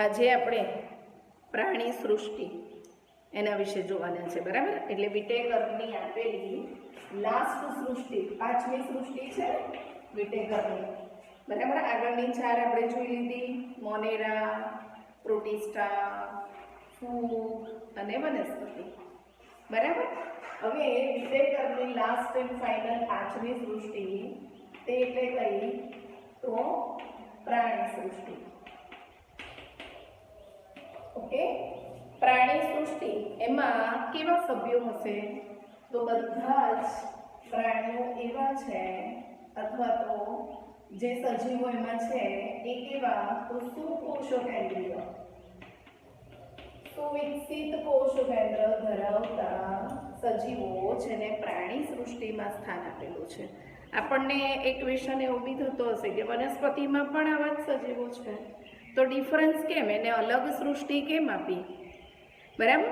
આજે આપણે પ્રાણી સૃષ્ટિ એના વિશે જોવાના છે, બરાબર? એટલે વિટેકરની આપેલી લાસ્ટ સૃષ્ટિ, પાંચમી સૃષ્ટિ છે વિટેકરની, બરાબર? આગળની ચાર આપણે જોઈ લીધી, મોનેરા, પ્રોટિસ્ટા, ફૂગ અને વનસ્પતિ, બરાબર? હવે વિટેકરની લાસ્ટ એન્ડ ફાઇનલ પાંચમી સૃષ્ટિ તે એટલે કઈ? તો પ્રાણી સૃષ્ટિ. ઓકે, પ્રાણી સૃષ્ટિ એમાં કેવા સભ્યો હશે? તો બધા જ પ્રાણીઓ એવા છે અથવા તો જે સજીવો એમાં છે એ કેવા? તો સુકોષો કેન્દ્રીય, સુવિકસિત કોષ કેન્દ્ર ધરાવતા સજીવો જેને પ્રાણી સૃષ્ટિમાં સ્થાન આપેલું છે. આપણને એક ક્વેશ્ચન એવો બી થતો હશે કે વનસ્પતિમાં પણ આવા જ સજીવો છે, તો ડિફરન્સ કેમ? એને અલગ સૃષ્ટિ કેમ આપી? બરાબર?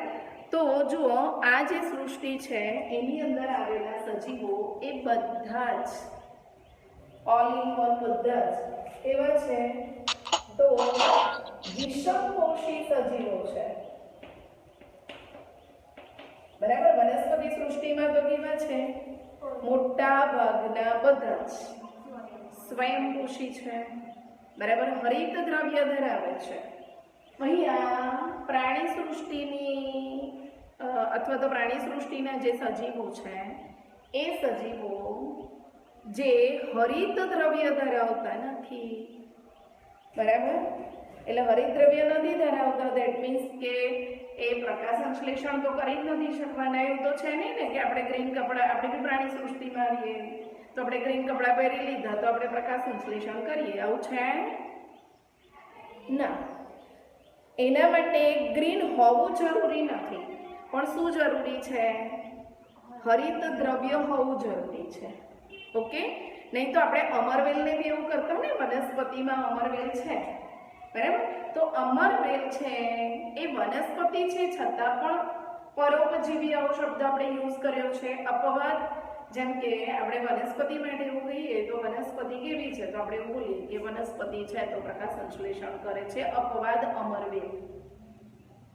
તો જુઓ, આ જે સૃષ્ટિ છે એની અંદર આવેલા સજીવો એ બધા જ ઓલ ઇન ઓલ બધા જ એવા છે તો વિષમપોષી સજીવો છે, બરાબર? વનસ્પતિ સૃષ્ટિમાં તો કેવા છે? મોટા ભાગના બધા જ સ્વયંપોષી છે, બરાબર? હરિત દ્રવ્ય ધરાવે છે. અહીંયા પ્રાણી સૃષ્ટિની અથવા તો પ્રાણી સૃષ્ટિના જે સજીવો છે એ સજીવો જે હરિત દ્રવ્ય ધરાવતા નથી, બરાબર? એટલે હરિત દ્રવ્ય નથી ધરાવતા, દેટ મીન્સ કે એ પ્રકાશ સંશ્લેષણ તો કરી જ નથી શકવાના. એવું તો છે નહીં ને કે આપણે ગ્રીન કપડાં, આપણે બી પ્રાણી સૃષ્ટિમાં આવીએ તો આપણે ગ્રીન કપડાં પહેરી લીધા તો આપણે પ્રકાશ સંશ્લેષણ કરીએ, આવું છે ના. એના માટે ગ્રીન હોવું જરૂરી નથી, પણ શું જરૂરી છે? હરિત દ્રવ્ય હોવું જરૂરી છે. ઓકે, નહીં તો આપણે અમરવેલને બી એવું કરતા ને, વનસ્પતિમાં અમરવેલ છે, બરાબર? તો અમરવેલ છે એ વનસ્પતિ છે છતાં પણ પરોપજીવી આવો શબ્દ આપણે યુઝ કર્યો છે. અપવાદ, જેમ કે આપણે વનસ્પતિ માટે એવું કહીએ તો વનસ્પતિ કેવી છે? તો આપણે એવું બોલીએ કે વનસ્પતિ છે તો પ્રકાશ સંશ્લેષણ કરે છે, અપવાદ અમરવેલ,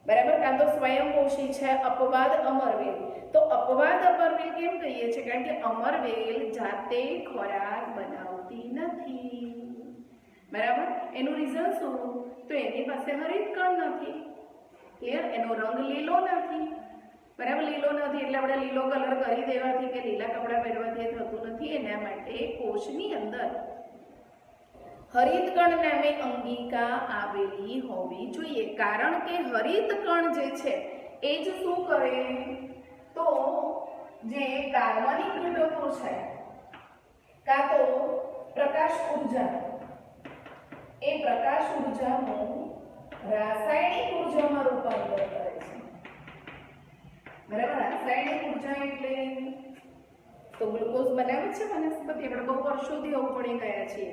બરાબર? કાં તો સ્વયંપોષી છે, અપવાદ અમરવેલ. તો અપવાદ અમરવેલ કેમ કહીએ છીએ? કારણ કે અમરવેલ જાતે ખોરાક બનાવતી નથી, બરાબર? એનું રીઝન શું? તો એની પાસે હરિતકણ નથી, ક્લિયર? એનો રંગ લીલો નથી, બરાબર? લીલો નથી એટલે આપણે લીલો કલર કરી દેવાથી કે લીલા કપડાં પહેરવાથી એ થતું નથી. એના માટે કોષની અંદર હરિતકણ નામે અંગિકા આવેલી હોવી જોઈએ, કારણ કે હરિતકણ જે છે એ જ શું કરે? તો જે કાર્બનિક ઘટકો છે કાં તો પ્રકાશ ઉર્જા, એ પ્રકાશ ઉર્જાનું રાસાયણિક ઉર્જામાં રૂપાંતર કરે છે, બરાબર? રાસાયણિક ઉર્જા એટલે તો ગ્લુકોઝ બનાવે છે વનસ્પતિ. આપણે બહુ વર્ષોથી આવું ભણી ગયા છીએ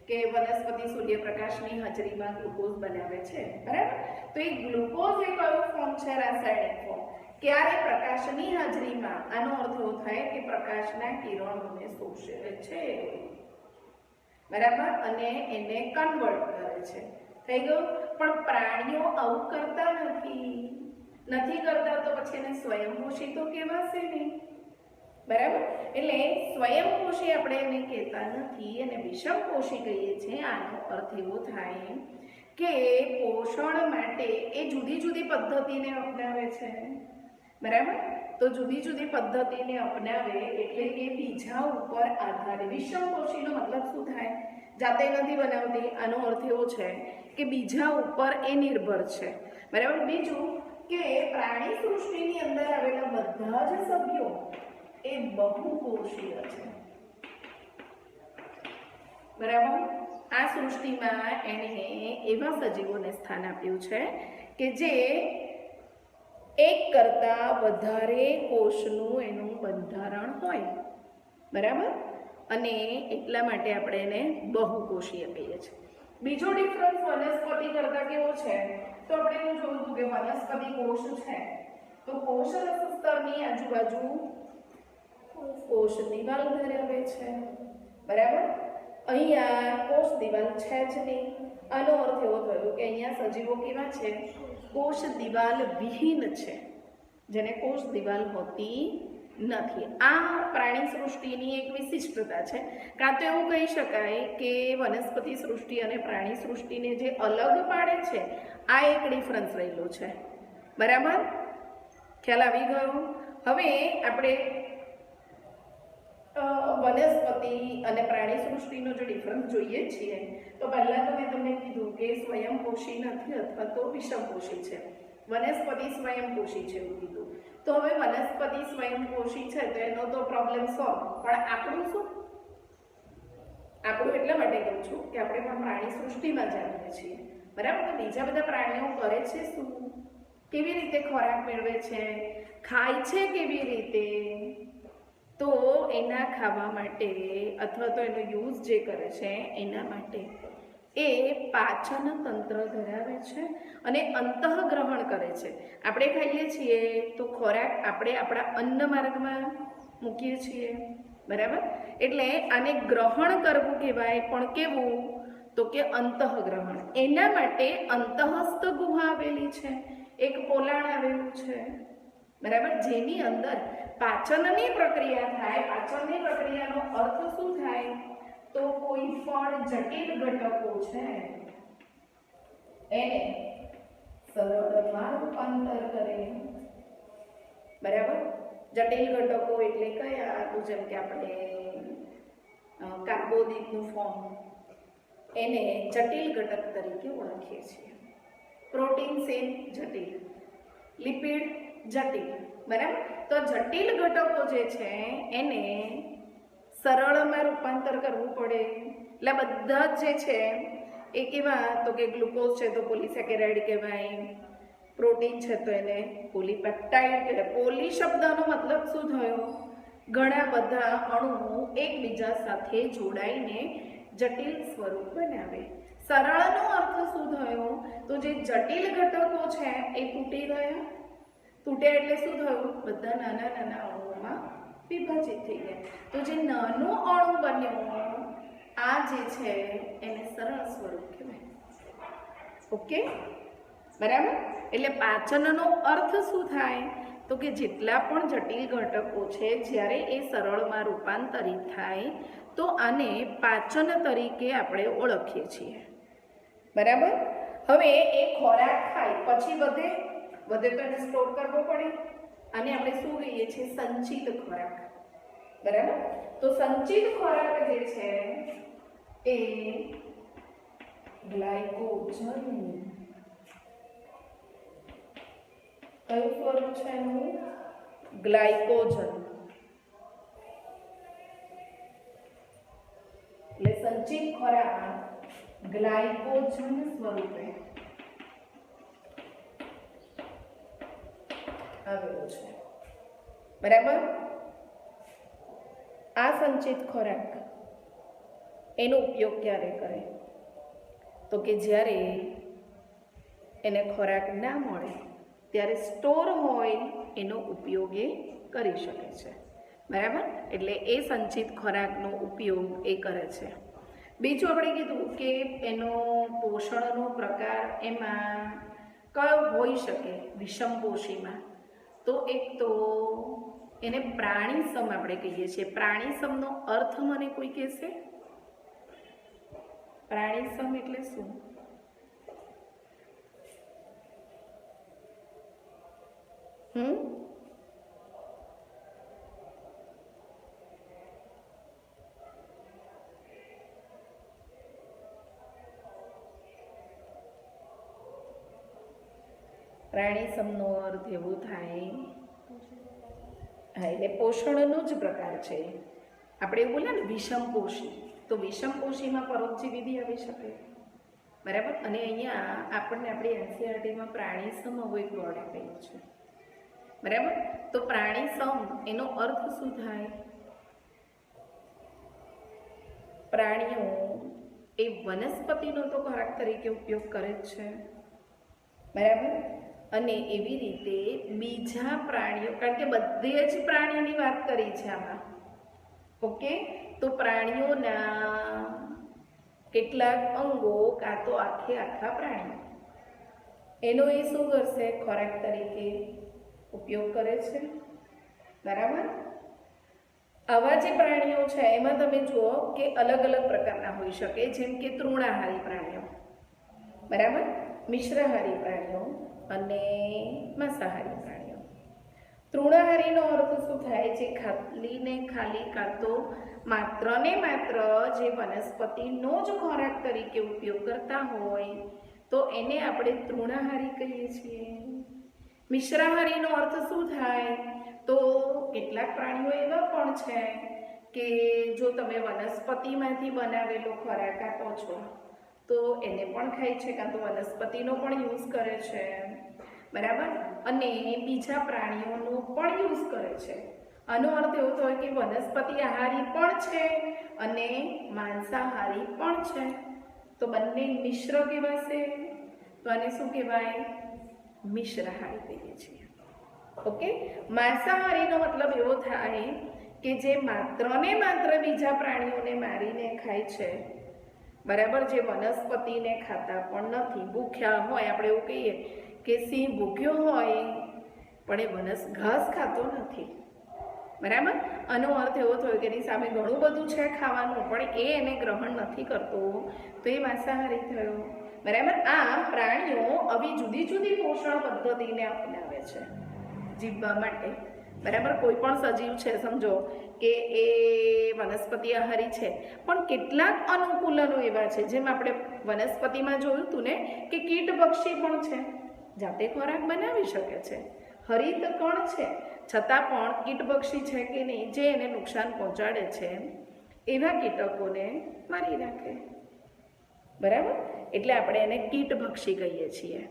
કે વનસ્પતિ સૂર્યપ્રકાશની હાજરીમાં ગ્લુકોઝ બનાવે છે, બરાબર? તો એ ગ્લુકોઝ એ કયો ફોર્મ છે? રાસાયણિક ફોર્મ. ક્યારે? પ્રકાશની હાજરીમાં. આનો અર્થ એવો થાય કે પ્રકાશના કિરણોને શોષે છે, બરાબર? અને એને કન્વર્ટ કરે છે. થઈ ગયું? પણ પ્રાણીઓ આવું કરતા નથી કરતા, તો પછી એને સ્વયંપોષી તો કહેવાશે નહીં, બરાબર? એટલે સ્વયંપોષી આપણે એને કહેતા નથી, અને વિષમપોષી કહીએ છીએ. આનો અર્થ એવો થાય કે પોષણ માટે એ જુદી જુદી પદ્ધતિને અપનાવે છે, બરાબર? તો જુદી જુદી પદ્ધતિને અપનાવે એટલે કે બીજા ઉપર આધારે. વિષમપોષીનો મતલબ શું થાય? જાતે નથી બનાવતી, આનો અર્થ એવો છે કે બીજા ઉપર એ નિર્ભર છે, બરાબર? બીજું કે પ્રાણી સૃષ્ટિની અંદર આવેલા બધા જ સભ્યો એ બહુકોષીય છે, બરાબર? આ સૃષ્ટિમાં એણે એવા સજીવોને સ્થાન આપ્યું છે કે જે એક કરતા વધારે કોષનું એનું બંધારણ હોય, બરાબર? અને એટલા માટે આપણે એને બહુકોષીય કહીએ છીએ. બીજો ડિફરન્સ વનસ્પતિ કરતા કેવો છે? તો આપણે એવું જોયું કે વનસ્પતિ કોષ છે તો કોષ સ્તરની આજુબાજુ કોષ દિવાલ ધરાવે છે, બરાબર? અહીંયા કોષ દિવાલ છે જ નહીં. આનો અર્થ એવો થયો કે અહીંયા સજીવો કેવા છે? કોષ દિવાલ વિહીન છે, જેને કોષ દિવાલ હોતી નથી. આ પ્રાણી સૃષ્ટિની એક વિશિષ્ટતા છે. કાં તો એવું કહી શકાય કે વનસ્પતિ સૃષ્ટિ અને પ્રાણી સૃષ્ટિને જે અલગ પાડે છે આ એક ડિફરન્સ રહેલો છે. બરાબર, ખ્યાલ આવી ગયો? હવે આપણે વનસ્પતિ અને પ્રાણી સૃષ્ટિનો જો ડિફરન્સ જોઈએ છીએ તો પહેલાં તો મેં તમને કીધું કે સ્વયંપોષી નથી અથવા તો વિષમપોષી છે. વનસ્પતિ સ્વયંપોષી છે એવું કીધું. તો હવે વનસ્પતિ સ્વયંપોષી છે તો એનો તો પ્રોબ્લેમ સોલ્વ. પણ આપણું શું? આપણું એટલા માટે કહું છું કે આપણે પણ પ્રાણી સૃષ્ટિમાં જાણીએ છીએ. બરાબર, તો બીજા બધા પ્રાણીઓ કરે છે શું? કેવી રીતે ખોરાક મેળવે છે? ખાય છે કેવી રીતે? તો એના ખાવા માટે અથવા તો એનો યુઝ જે કરે છે એના માટે એ પાચન તંત્ર ધરાવે છે અને અંતઃગ્રહણ કરે છે. આપણે ખાઈએ છીએ તો ખોરાક આપણે આપણા અન્ન માર્ગમાં મૂકીએ છીએ. બરાબર, એટલે આને ગ્રહણ કરવું કહેવાય. પણ કેવું? તો કે અંતઃગ્રહણ. એના માટે અંતઃસ્થ ગુહા આવેલી છે, એક પોલાણ આવેલું છે. બરાબર, જેની અંદર પાચનની પ્રક્રિયા થાય. પાચનની પ્રક્રિયાનો અર્થ શું થાય? તો કોઈ પણ જટિલ ઘટકો છે એને સરળમાં રૂપાંતર કરે. બરાબર, જટિલ ઘટકો એટલે કયા? તો જેમ કે આપણે કાર્બોદિતનું ફોર્મ એને જટિલ ઘટક તરીકે ઓળખીએ છીએ. પ્રોટીન સેમ જટિલ, લિપિડ જટિલ. બરાબર, તો જટિલ ઘટકો જે છે એને સરળમાં રૂપાંતર કરવું પડે. એટલે બધા જ જે છે એ કેવા? તો કે ગ્લુકોઝ છે તો પોલીસેકેરાઇડ કહેવાય, પ્રોટીન છે તો એને પોલીપેપ્ટાઇડ કહેવાય. પોલી શબ્દનો મતલબ શું થયો? ઘણા બધા અણુઓ એકબીજા સાથે જોડાઈને જટિલ સ્વરૂપ બનાવે. સરળનો અર્થ શું થયો? તો જે જટિલ ઘટકો છે એ તૂટી ગયા. તૂટ્યા એટલે શું થયું? બધા નાના નાના અણુઓમાં વિભાજિત થઈ ગયા. તો જે નાનું અણુ બન્યું આ જે છે એને સરળ સ્વરૂપ કહેવાય. ઓકે, બરાબર. એટલે પાચનનો અર્થ શું થાય? તો કે જેટલા પણ જટિલ ઘટકો છે જ્યારે એ સરળમાં રૂપાંતરિત થાય તો આને પાચન તરીકે આપણે ઓળખીએ છીએ. બરાબર, હવે એ ખોરાક ખાય પછી વધે તો એને સ્ટોર કરવો પડે. આને આપણે શું કહીએ છીએ? સંચિત ખોરાક. બરાબર, તો સંચિત ખોરાક જે છે એ ગ્લાયકોજન. કયું સ્વરૂપ છે એનું? ગ્લાયકોજન. એટલે સંચિત ખોરાક ગ્લાયકોજન સ્વરૂપે આવેલો છે. બરાબર, આ સંચિત ખોરાક એનો ઉપયોગ ક્યારે કરે? તો કે જ્યારે એને ખોરાક ના મળે ત્યારે સ્ટોર હોય એનો ઉપયોગ એ કરી શકે છે. બરાબર, એટલે એ સંચિત ખોરાકનો ઉપયોગ એ કરે છે. બીજું આપણે કીધું કે એનો પોષણનો પ્રકાર એમાં કયો હોઈ શકે? વિષમપોષીમાં તો એક તો એને પ્રાણીસમ આપણે કહીએ છીએ. પ્રાણીસમનો અર્થ મને કોઈ કહેશે? પ્રાણીસમ એટલે શું? પ્રાણીસમનો અર્થ એવો થાય, હા, એટલે પોષણનો જ પ્રકાર છે. આપણે એવું બોલીએ ને વિષમપોષી, તો વિષમપોષીમાં પરોપજીવી બી આવી શકે. બરાબર, અને અહીંયા આપણને આપણી એનસીઈઆરટીમાં પ્રાણીસમ એક વર્ડ આપેલો છે. બરાબર, તો પ્રાણીસમ એનો અર્થ શું થાય? પ્રાણીઓ એ વનસ્પતિનો તો ખોરાક તરીકે ઉપયોગ કરે જ છે. બરાબર, અને એવી રીતે બીજા પ્રાણીઓ, કારણ કે બધે જ પ્રાણીઓની વાત કરી છે આમાં. ઓકે, તો પ્રાણીઓના કેટલાક અંગો કાં તો આખા પ્રાણી એનો એ શું કરશે? ખોરાક તરીકે ઉપયોગ કરે છે, બરાબર? આવા જે પ્રાણીઓ છે એમાં તમે જુઓ કે અલગ અલગ પ્રકારના હોઈ શકે, જેમ કે તૃણાહારી પ્રાણીઓ, બરાબર, મિશ્રાહારી પ્રાણીઓ અને માંસાહારી પ્રાણીઓ. તૃણાહારીનો અર્થ શું થાય? જે ખાલી કાં તો માત્ર ને માત્ર જે વનસ્પતિનો જ ખોરાક તરીકે ઉપયોગ કરતા હોય તો એને આપણે તૃણાહારી કહીએ છીએ. મિશ્રાહારીનો અર્થ શું થાય? તો કેટલાક પ્રાણીઓ એવા પણ છે કે જો તમે વનસ્પતિમાંથી બનાવેલો ખોરાક આપો છો તો એને પણ ખાય છે, કાં તો વનસ્પતિનો પણ યુઝ કરે છે, બરાબર, અને બીજા પ્રાણીઓનો પણ યુઝ કરે છે. આનો અર્થ એવો થયો કે વનસ્પતિ આહારી પણ છે અને માંસાહારી પણ છે, તો બંને મિશ્ર કહેવાશે. તો આને શું કહેવાય? મિશ્રાહારી કહીએ છીએ. ઓકે. માંસાહારીનો મતલબ એવો થાય કે જે માત્ર ને માત્ર બીજા પ્રાણીઓને મારીને ખાય છે, બરાબર, જે વનસ્પતિને ખાતા પણ નથી. ભૂખ્યા હોય, આપણે એવું કહીએ કે સિંહ ભૂખ્યો હોય પણ એ ઘાસ ખાતો નથી, બરાબર. આનો અર્થ એવો થયો કે એની સામે ઘણું બધું છે ખાવાનું પણ એ એને ગ્રહણ નથી કરતો, તો એ માંસાહારી થયો, બરાબર. આ પ્રાણીઓ આવી જુદી જુદી પોષણ પદ્ધતિને અપનાવે છે જીવવા માટે, બરાબર. કોઈ પણ સજીવ છે, સમજો કે એ વનસ્પતિ આહારી છે પણ કેટલાક અનુકૂલનો એવા છે, જેમ આપણે વનસ્પતિમાં જોયું હતું ને કે કીટ પક્ષી પણ છે, જાતે ખોરાક બનાવી શકે છે, હરિત કણ છે, છતાં પણ કીટ પક્ષી છે કે નહીં જે એને નુકસાન પહોંચાડે છે એવા કીટકોને મારી નાખે, બરાબર. એટલે આપણે એને કીટભક્ષી કહીએ છીએ.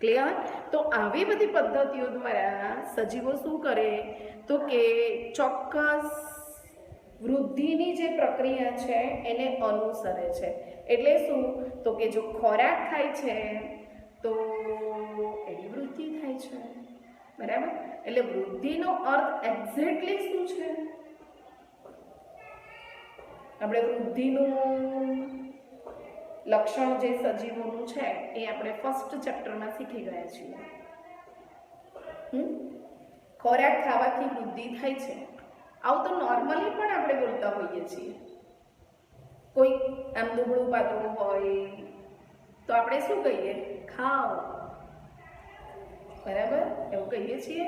ક્લિયર? તો આવી બધી પદ્ધતિઓ દ્વારા સજીવો શું કરે તો કે ચોક્કસ વૃદ્ધિની જે પ્રક્રિયા છે એને અનુસરે છે. એટલે શું? તો કે જો ખોરાક ખાય છે તો એની વૃદ્ધિ થાય છે, બરાબર. એટલે વૃદ્ધિનો અર્થ એક્ઝેક્ટલી શું છે? આપણે વૃદ્ધિનું લક્ષણ જે સજીવોનું છે એ આપણે ફર્સ્ટ ચેપ્ટરમાં શીખી ગયા છીએ. ખોરાક ખાવાથી વૃદ્ધિ થાય છે, આવું તો નોર્મલી પણ આપણે બોલતા હોઈએ છીએ. કોઈ આમ દુબળું પાતળું હોય તો આપણે શું કહીએ? ખાઓ, બરાબર, એવું કહીએ છીએ.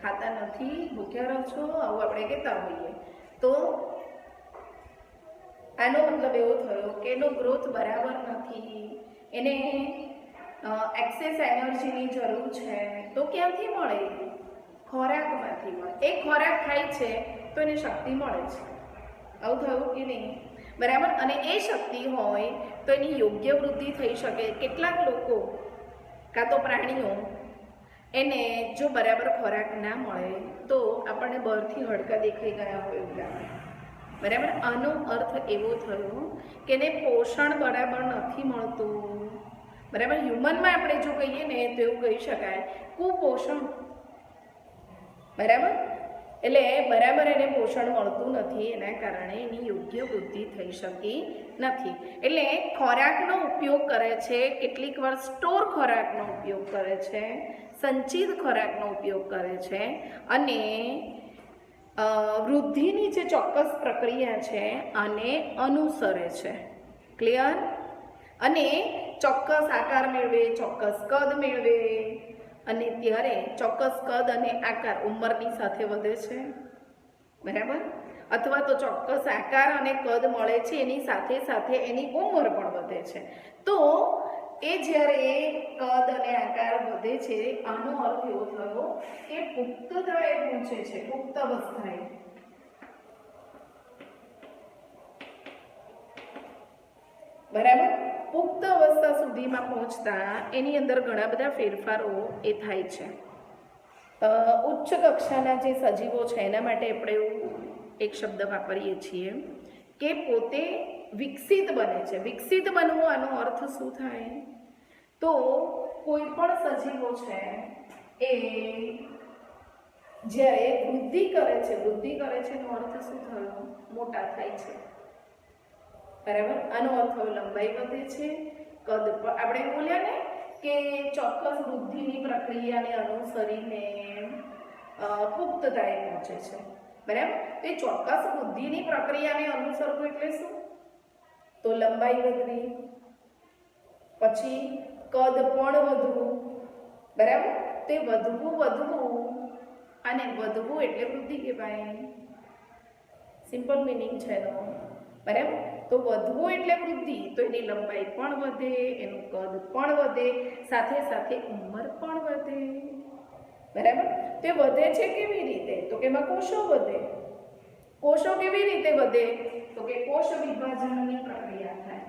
ખાતા નથી, ભૂખ્યા રહો છો, આવું આપણે કહેતા હોઈએ. તો આનો મતલબ એવો થયો કે એનો ગ્રોથ બરાબર નથી, એને એક્સેસ એનર્જીની જરૂર છે, તો ક્યાંથી મળે? ખોરાકમાંથી મળે. એ ખોરાક ખાય છે તો એને શક્તિ મળે છે, આવું થયું કે નહીં, બરાબર. અને એ શક્તિ હોય તો એની યોગ્ય વૃદ્ધિ થઈ શકે. કેટલાક લોકો કાં તો પ્રાણીઓ એને જો બરાબર ખોરાક ના મળે તો આપણને બહારથી હડકા દેખાઈ ગયા હોય એવું લાગે, બરાબર. આનો અર્થ એવો થયો કે એને પોષણ બરાબર નથી મળતું, બરાબર. હ્યુમનમાં આપણે જો કહીએ ને તો એવું કહી શકાય કુપોષણ, બરાબર. એટલે બરાબર એને પોષણ મળતું નથી, એના કારણે એની યોગ્ય વૃદ્ધિ થઈ શકી નથી. એટલે ખોરાકનો ઉપયોગ કરે છે, કેટલીક વાર સ્ટોર ખોરાકનો ઉપયોગ કરે છે, સંચિત ખોરાકનો ઉપયોગ કરે છે અને વૃદ્ધિની જે ચોક્કસ પ્રક્રિયા છે આને અનુસરે છે. ક્લિયર? અને ચોક્કસ આકાર મેળવે, ચોક્કસ કદ મેળવે અને ત્યારે ચોક્કસ કદ અને આકાર ઉંમરની સાથે વધે છે, બરાબર. અથવા તો ચોક્કસ આકાર અને કદ મળે છે, એની સાથે સાથે એની ઉંમર પણ વધે છે. તો એ જ્યારે કદ અને આકાર વધે છે આનો અર્થ એવો થયો કે પુખ્તતાએ પહોંચે છે, પુખ્ત અવસ્થાએ, બરાબર. પુખ્ત અવસ્થા સુધીમાં પહોંચતા એની અંદર ઘણા બધા ફેરફારો એ થાય છે. ઉચ્ચ કક્ષાના જે સજીવો છે એના માટે આપણે એવું એક શબ્દ વાપરીએ છીએ કે પોતે વિકસિત બને છે. વિકસિત બનવું આનો અર્થ શું થાય? તો કોઈ પણ સજીવો છે એ જ્યારે વૃદ્ધિ કરે છે એનો અર્થ શું થયો? મોટા થાય છે, બરાબર. આનો અર્થ હવે લંબાઈ વધે છે, કદ પણ આપણે બોલ્યા ને કે ચોક્કસ વૃદ્ધિની પ્રક્રિયાને અનુસરીને પુખ્તતાએ પહોંચે છે. બરાબર. તો એ ચોક્કસ વૃદ્ધિની પ્રક્રિયાને અનુસરવું એટલે શું? તો લંબાઈ વધવી, પછી કદ પણ વધવું. બરાબર. તે વધવું અને વધવું એટલે વૃદ્ધિ કહેવાય. સિમ્પલ મિનિંગ છે એનો. બરાબર. તો વધવું એટલે વૃદ્ધિ, તો એની લંબાઈ પણ વધે, એનું કદ પણ વધે, સાથે સાથે ઉંમર પણ વધે. બરાબર. તે વધે છે કેવી રીતે? તો કે એમાં કોષો વધે. કોષો કેવી રીતે વધે? તો કે કોષ વિભાજનની પ્રક્રિયા થાય.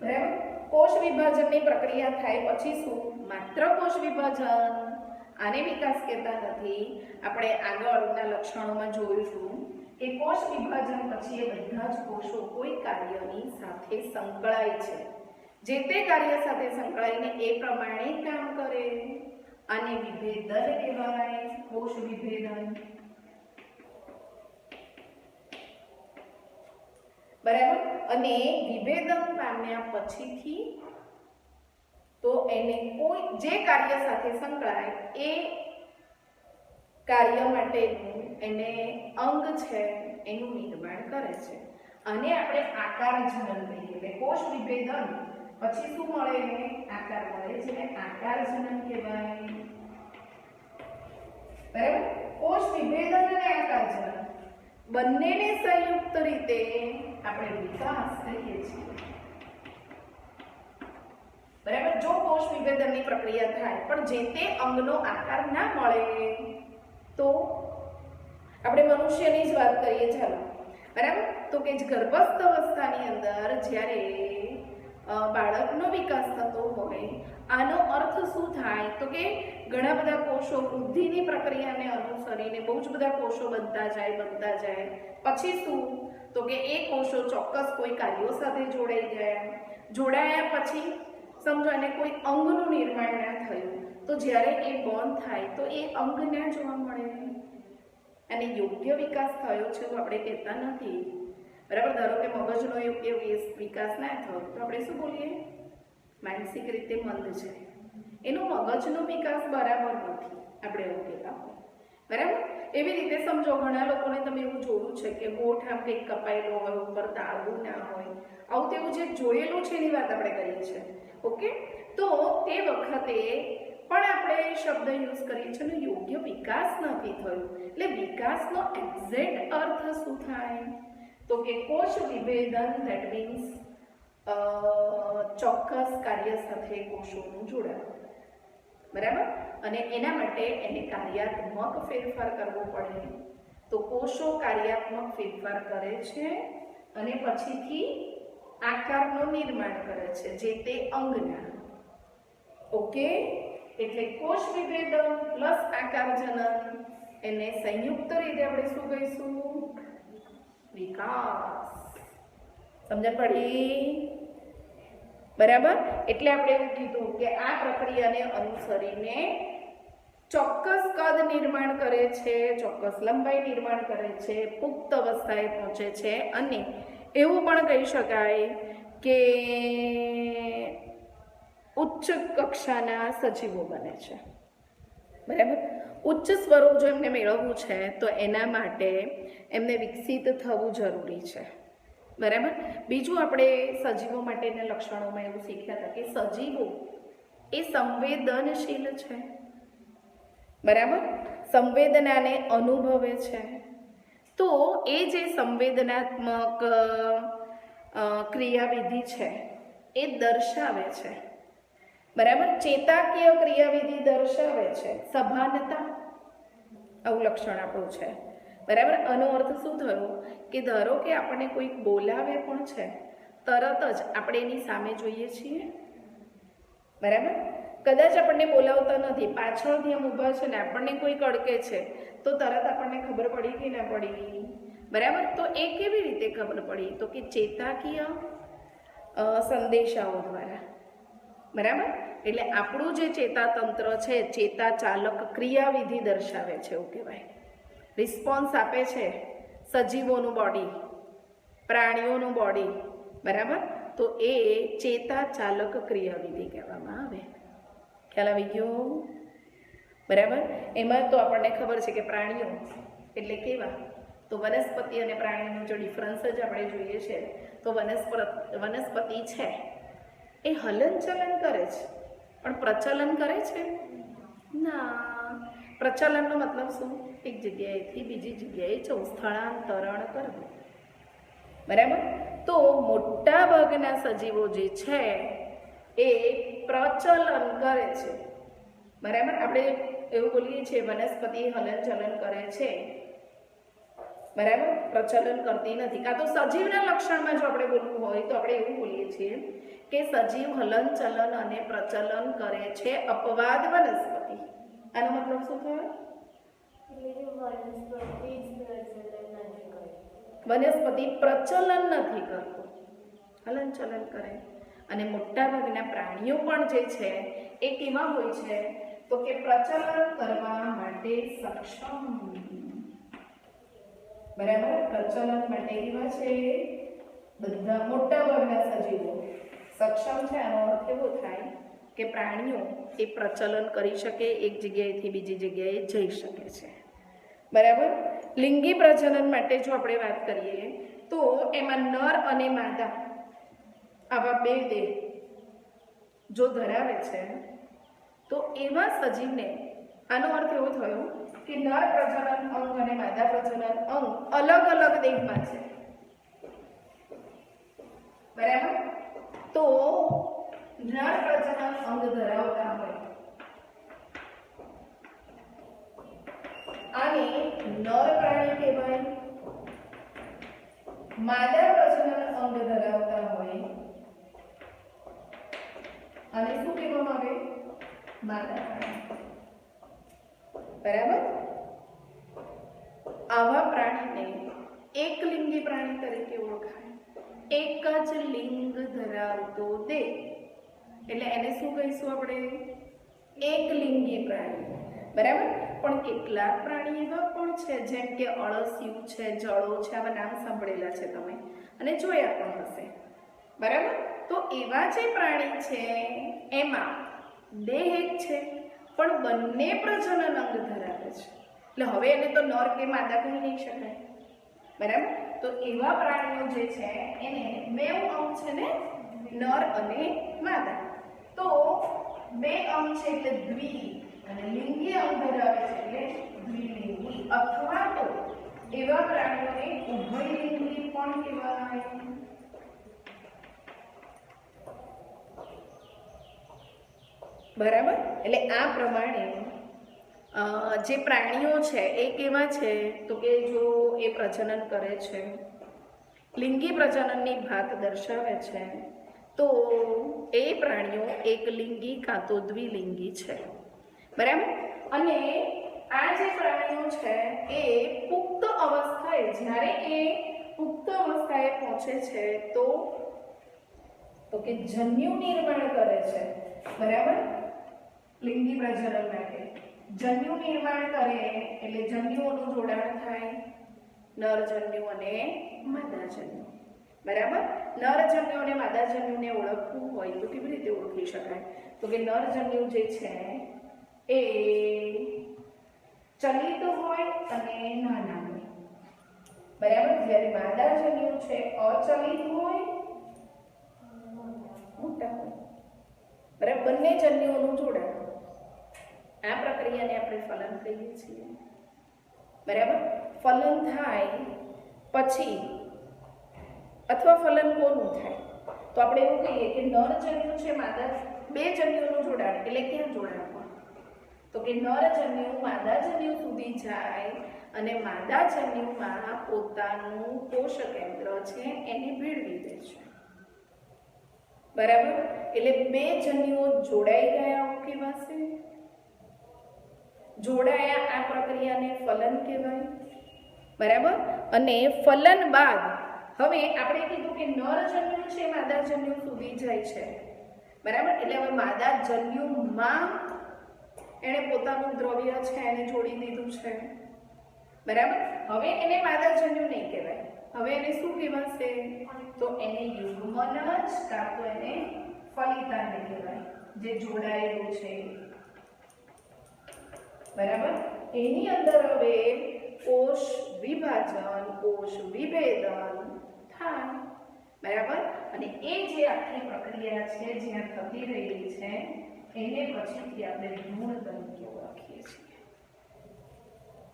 બરાબર. કોષ વિભાજનની પ્રક્રિયા થાય પછી શું? માત્ર કોષ વિભાજન, આને વિકાસ કહેતા નથી. આપણે આગળના લક્ષણોમાં જોઈશું કે કોષ વિભાજન પછી એ બધા જ કોષો કોઈ કાર્યની સાથે સંકળાય છે. જે તે કાર્ય સાથે સંકળાઈને એ પ્રમાણે કામ કરે. આને વિભેદન કહેવાય, કોષ વિભેદન. બરાબર. અને વિભેદન પામ્યા પછીથી તો એને કોઈ જે કાર્ય સાથે સંકળાય એ કાર્ય માટેનું એને અંગ છે એનું નિર્માણ કરે છે. અને આપણે આકાર જનન કહીએ. એટલે કોષ વિભેદન પછી શું મળે? આકાર મળે છે. આકાર જનન કહેવાય. બરાબર. કોષ વિભેદન અને આકાર જનન બંનેને સંયુક્ત રીતે આપણે વિકાસ કહીએ છીએ. બરાબર. જો કોષ વિભેદનની પ્રક્રિયા થાય પણ જે તે અંગનો આકાર ના મળે તો આપણે મનુષ્યની જ વાત કરીએ. ચાલો. બરાબર. તો કે ગર્ભસ્થ અવસ્થાની અંદર જ્યારે બાળકનો વિકાસ થતો હોય, આનો અર્થ શું થાય? તો કે ઘણા બધા કોષો વૃદ્ધિની પ્રક્રિયાને અનુસરીને બહુ જ બધા કોષો બનતા જાય. પછી શું? તો કે એ કોષો ચોક્કસ કોઈ કાર્યો સાથે જોડાઈ ગયા. જોડાયા પછી સમજો એને કોઈ અંગનું નિર્માણ ના થયું, તો જ્યારે એ બંધ થાય તો એ અંગ ના જોવા મળે. અને યોગ્ય વિકાસ થયો છે તો આપણે કહેતા નથી. બરાબર. ધારો કે મગજનો યોગ્ય વિકાસ ના થયો તો આપણે શું બોલીએ? માનસિક રીતે મંદ છે, એનો મગજનો વિકાસ બરાબર નથી, આપણે એવું કહેતા હોય. બરાબર. એવી રીતે સમજો ઘણા લોકોને તમે એવું જોયું છે કે હોઠ આમ કંઈક કપાયેલો હોય, ઉપર તાળવું ના હોય, આવું તેવું જે જોયેલું છે એની વાત આપણે કરીએ છીએ. ઓકે. તો તે વખતે પણ આપણે શબ્દ યુઝ કરીએ છીએ ને યોગ્ય વિકાસ નથી થયો. એટલે વિકાસનો એક્ઝેક્ટ અર્થ શું થાય? તો કે કોષ વિભેદન, ધેટ મીન્સ ચોક્કસ કાર્ય સાથે કોષોનું જોડાણ. બરાબર. અને એના માટે એને કાર્યાત્મક ફેરફાર કરવો પડે. તો કોષો કાર્યાત્મક ફેરફાર કરે છે અને પછીથી આકારનું નિર્માણ કરે છે જે તે અંગના. ઓકે. એટલે કોષ વિભેદન પ્લસ આકાર જનન એને સંયુક્ત રીતે આપણે શું કહીશું? વિકાસ. સમજણ પડી? બરાબર. એટલે આપણે એવું કીધું કે આ પ્રક્રિયાને અનુસરીને ચોક્કસ કદ નિર્માણ કરે છે, ચોક્કસ લંબાઈ નિર્માણ કરે છે, પુખ્ત અવસ્થાએ પહોંચે છે અને એવું પણ કહી શકાય કે ઉચ્ચ કક્ષાના સજીવો બને છે. બરાબર. ઉચ્ચ સ્વરૂપ જો એમને મેળવવું છે તો એના માટે એમને વિકસિત થવું જરૂરી છે. બરાબર. બીજું આપણે સજીવો માટેના લક્ષણોમાં એવું શીખ્યા હતા કે સજીવો એ સંવેદનશીલ છે. બરાબર. સંવેદનાને અનુભવે છે. તો એ જે સંવેદનાત્મક ક્રિયાવિધિ છે એ દર્શાવે છે. બરાબર. ચેતાકીય ક્રિયાવિધિ દર્શાવે છે. સભાનતા આવું લક્ષણ આપણું છે. બરાબર. આનો અર્થ શું થયો કે ધારો કે આપણને કોઈક બોલાવે પણ છે, તરત જ આપણે એની સામે જોઈએ છીએ. બરાબર. કદાચ આપણને બોલાવતા નથી, પાછળથી આમ ઊભા છે ને આપણને કોઈ કડકે છે તો તરત આપણને ખબર પડી કે ના પડી? બરાબર. તો એ કેવી રીતે ખબર પડી? તો કે ચેતાકીય સંદેશાઓ દ્વારા. બરાબર. એટલે આપણું જે ચેતાતંત્ર છે, ચેતા ચાલક ક્રિયાવિધિ દર્શાવે છે એવું કહેવાય. રિસ્પોન્સ આપે છે સજીવોનું બોડી, પ્રાણીઓનું બોડી, બરાબર, તો એ ચેતાચાલક ક્રિયાવિધિ કહેવામાં આવે. ખ્યાલ આવી ગયો? બરાબર. એમાં તો આપણને ખબર છે કે પ્રાણીઓ એટલે કેવા, તો વનસ્પતિ અને પ્રાણીનો જો ડિફરન્સ જ આપણે જોઈએ છે તો વનસ્પતિ છે એ હલનચલન કરે છે પણ પ્રચલન કરે છે ના. પ્રચલનનો મતલબ શું? એક જગ્યાએથી બીજી જગ્યાએ જવું, સ્થળાંતરણ કરવું, બરાબર. તો મોટા ભાગના સજીવો જે છે એ પ્રચલન કરે છે, બરાબર. આપણે એવું બોલીએ છીએ વનસ્પતિ હલનચલન કરે છે, બરાબર, પ્રચલન કરતી નથી. કાં તો સજીવના લક્ષણમાં જો આપણે બોલવું હોય તો આપણે એવું બોલીએ છીએ કે સજીવ હલનચલન અને પ્રચલન કરે છે, અપવાદ વનસ્પતિ. આનો મતલબ શું થયો? વનસ્પતિ પ્રચલન નથી કરતું, હલનચલન કરે. અને મોટાભાગના પ્રાણીઓ પણ જે છે એ કેવા હોય છે? તો કે પ્રચલન કરવા માટે સક્ષમ, બરાબર. પ્રચલન માટે કેવા છે? બધા મોટાભાગના સજીવો સક્ષમ છે. આનો અર્થ એવો થાય કે પ્રાણીઓ એ પ્રચલન કરી શકે, એક જગ્યાએથી બીજી જગ્યાએ જઈ શકે છે, બરાબર. લિંગી પ્રજનન માટે જો આપણે વાત કરીએ તો એમાં નર અને માદા આવા બે દેહ જો ધરાવે છે તો એવા સજીવને, આનો અર્થ એવો થયો કે નર પ્રજનન અંગ અને માદા પ્રજનન અંગ અલગ અલગ દેહમાં છે, બરાબર. તો નર પ્રજનન અંગ ધરાવતા હોય આને નર પ્રાણી કહેવાય, માદા પ્રજનન અંગ ધરાવતા હોય અને શું કહેવામાં આવે? માદા પ્રાણી, બરાબર. આવા પ્રાણીને એકલિંગી પ્રાણી તરીકે ઓળખાય. એક જ લિંગ ધરાવતો દેહ એટલે એને શું કહીશું આપણે? એકલિંગી પ્રાણી, બરાબર. પણ કેટલાક પ્રાણી એવા પણ છે જેમ કે અળસિયું છે, જળો છે, આવા નામ સાંભળેલા છે તમે અને જોયા પણ હશે, બરાબર. તો એવા જે પ્રાણી છે એમાં દેહ એક છે પણ બંને પ્રજનન અંગ ધરાવે છે, એટલે હવે એને તો નર કે માદા કહી નહીં શકાય, બરાબર. તો એવા પ્રાણીઓ જે છે એને બે અંગ છે ને, નર અને માદા. તો બે અંગ છે એટલે દ્વિ અને લિંગી અંગ ધરાવે છે એટલે દ્વિલિંગી, અથવા તો એવા પ્રાણીઓને ઉભયલિંગી પણ કહેવાય. બરાબર. એટલે આ પ્રમાણે જે પ્રાણીઓ છે એ કેવા છે? તો કે જો એ પ્રજનન કરે છે, લિંગી પ્રજનનની ભાત દર્શાવે છે, તો એ પ્રાણીઓ એકલિંગી કાં તો દ્વિલિંગી છે, બરાબર. અને આ જે પ્રાણીઓ છે એ પુખ્ત અવસ્થાએ, જ્યારે એ પુખ્ત અવસ્થાએ પહોંચે છે તો કે જન્યુ નિર્માણ કરે છે, બરાબર. લિંગી પ્રજનન માટે જન્યુ નિર્માણ કરે એટલે જન્યુઓનું જોડાણ થાય, નરજન્યુ અને માદાજન્યુ, બરાબર. નરજન્યુ અને માદાજન્યુને ઓળખવું હોય તો કેવી રીતે ઓળખી શકાય? તો કે નરજન્યુ જે છે એ ચલિત હોય અને નાના હોય, બરાબર. જ્યારે માદાજન્યુ છે અચલિત હોય, મોટા હોય, બરાબર. બંને જન્યુઓનું જોડાણ, આ પ્રક્રિયાને આપણે ફલન કહીએ છીએ, બરાબર. ફલન થાય પછી અથવા ફલન કોનું થાય? તો આપણે એવું કહીએ કે નર જન્યુ છે માદા, બે જન્યુઓનું જોડાણ એટલે ક્યાં જોડાણ? તો કે નર જન્યુ માદા જન્યુ સુધી જાય અને માદા જન્યુમાં પોતાનું કોષ કેન્દ્ર છે એને ભેળવી દે છે, બરાબર. એટલે બે જન્યુઓ જોડાઈ ગયા એવું કહેવાશે, જોડાયા. આ પ્રક્રિયાને ફલન કહેવાય, બરાબર. અને ફલન બાદ હવે આપણે કીધું કે નર જન્યુ છે માદા જન્યુ સુધી જાય છે, બરાબર. એટલે હવે માદા જન્યુમાં એણે પોતાનું દ્રવ્ય છે એને જોડી દીધું છે, બરાબર. હવે એને માદા જન્યુ નહીં હવે એને શું કહેવાશે? તો એને યુગ્મન જ કાં તો એને ફલિતાંડ કહેવાય, જે જોડાયેલું છે, બરાબર. એની અંદર હવે કોષ વિભાજન, કોષ વિભેદન થાય, બરાબર. અને એ જે આખી પ્રક્રિયા છે જ્યાં થતી રહેલી છે એને પછીથી આપણે ભ્રૂણ તરીકે ઓળખીએ છીએ,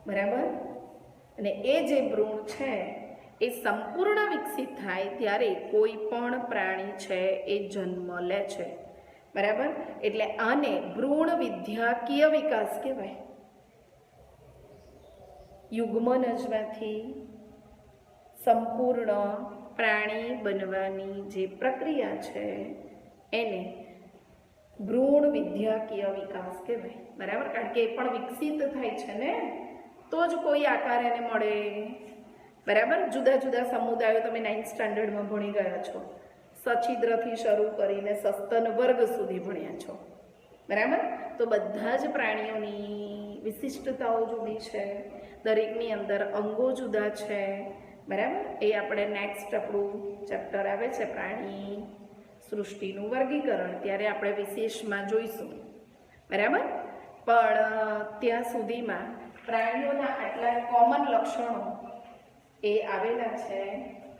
બરાબર. અને એ જે ભ્રૂણ છે એ સંપૂર્ણ વિકસિત થાય ત્યારે કોઈ પણ પ્રાણી છે એ જન્મ લે છે, બરાબર. એટલે આને ભ્રૂણ વિદ્યાકીય વિકાસ કહેવાય. યુગ્મનજમાંથી સંપૂર્ણ પ્રાણી બનવાની જે પ્રક્રિયા છે એને ભ્રૂણ વિદ્યાકીય વિકાસ કહેવાય, બરાબર. કારણ કે એ પણ વિકસિત થાય છે ને તો જ કોઈ આકાર એને મળે, બરાબર. જુદા જુદા સમુદાયો તમે 9th સ્ટાન્ડર્ડમાં ભણી ગયા છો, સછિદ્રથી શરૂ કરીને સસ્તન વર્ગ સુધી ભણ્યા છો, બરાબર. તો બધા જ પ્રાણીઓની વિશિષ્ટતાઓ જુદી છે, દરેકની અંદર અંગો જુદા છે, બરાબર. એ આપણે નેક્સ્ટ આપણું ચેપ્ટર આવે છે પ્રાણી સૃષ્ટિનું વર્ગીકરણ, ત્યારે આપણે વિશેષમાં જોઈશું, બરાબર. પણ ત્યાં સુધીમાં પ્રાણીઓના આટલા કોમન લક્ષણો એ આવેલા છે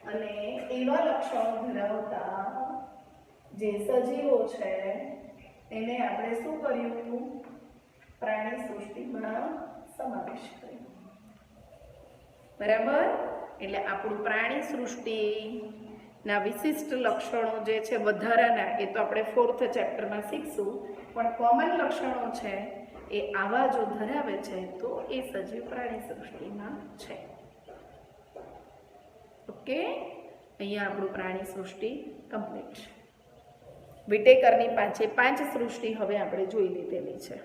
અને એવા લક્ષણો ધરાવતા જે સજીવો છે એને આપણે શું કર્યું? પ્રાણી સૃષ્ટિમાં સમાવેશ કર્યો, બરાબર. એટલે આપણું પ્રાણી સૃષ્ટિના વિશિષ્ટ લક્ષણો જે છે વધારાના એ તો આપણે 4th ચેપ્ટરમાં શીખશું, પણ કોમન લક્ષણો છે એ આવા જો ધરાવે છે તો એ સજીવ પ્રાણી સૃષ્ટિમાં છે. ઓકે, અહીંયા આપણું પ્રાણી સૃષ્ટિ કમ્પ્લીટ છે. વિટેકરની 5 સૃષ્ટિ હવે આપણે જોઈ લીધેલી છે.